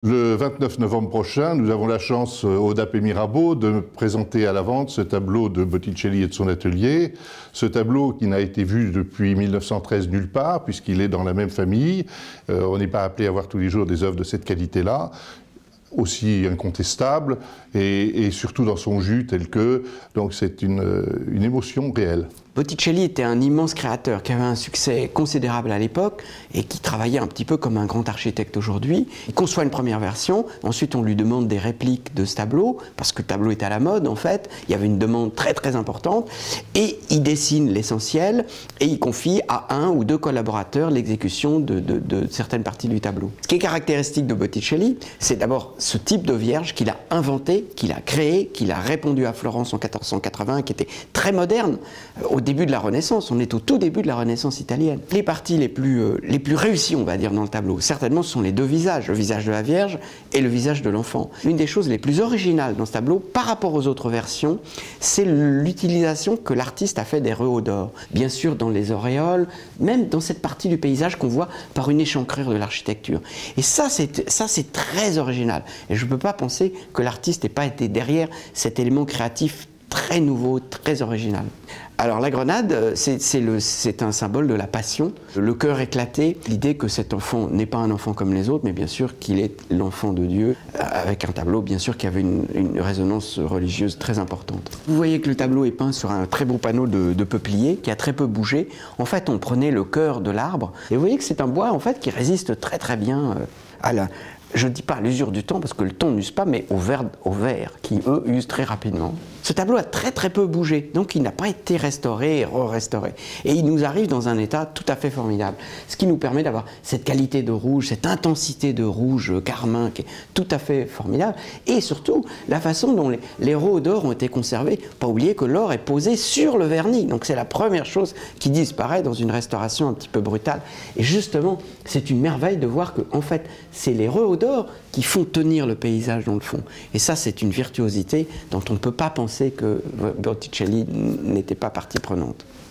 Le 29 novembre prochain, nous avons la chance, au DAP Mirabeau, de présenter à la vente ce tableau de Botticelli et de son atelier. Ce tableau qui n'a été vu depuis 1913 nulle part, puisqu'il est dans la même famille. On n'est pas appelé à voir tous les jours des œuvres de cette qualité-là, aussi incontestable, et surtout dans son jus tel que. Donc c'est une émotion réelle. Botticelli était un immense créateur qui avait un succès considérable à l'époque et qui travaillait un petit peu comme un grand architecte aujourd'hui. Il conçoit une première version, ensuite on lui demande des répliques de ce tableau, parce que le tableau est à la mode en fait, il y avait une demande très importante, et il dessine l'essentiel et il confie à un ou deux collaborateurs l'exécution de certaines parties du tableau. Ce qui est caractéristique de Botticelli, c'est d'abord ce type de vierge qu'il a inventé, qu'il a créé, qu'il a répandu à Florence en 1480, qui était très moderne. Au début de la Renaissance, on est au tout début de la Renaissance italienne. Les parties les plus réussies, on va dire, dans le tableau, certainement, ce sont les deux visages, le visage de la Vierge et le visage de l'enfant. Une des choses les plus originales dans ce tableau, par rapport aux autres versions, c'est l'utilisation que l'artiste a fait des rehauts d'or. Bien sûr, dans les auréoles, même dans cette partie du paysage qu'on voit par une échancrure de l'architecture. Et ça, c'est très original. Et je ne peux pas penser que l'artiste n'ait pas été derrière cet élément créatif très nouveau, très original. Alors la grenade, c'est un symbole de la passion, le cœur éclaté, l'idée que cet enfant n'est pas un enfant comme les autres, mais bien sûr qu'il est l'enfant de Dieu, avec un tableau bien sûr qui avait une résonance religieuse très importante. Vous voyez que le tableau est peint sur un très beau panneau de peuplier qui a très peu bougé. En fait, on prenait le cœur de l'arbre, et vous voyez que c'est un bois en fait qui résiste très bien à la... Je ne dis pas à l'usure du temps, parce que le temps n'use pas, mais au verre, qui eux usent très rapidement. Ce tableau a très peu bougé, donc il n'a pas été restauré et re-restauré. Et il nous arrive dans un état tout à fait formidable. Ce qui nous permet d'avoir cette qualité de rouge, cette intensité de rouge carmin qui est tout à fait formidable. Et surtout, la façon dont les rehauts d'or ont été conservés. Pas oublier que l'or est posé sur le vernis. Donc c'est la première chose qui disparaît dans une restauration un petit peu brutale. Et justement, c'est une merveille de voir que, en fait, c'est les rehauts d'or qui font tenir le paysage dans le fond. Et ça, c'est une virtuosité dont on ne peut pas penser que Botticelli n'était pas partie prenante.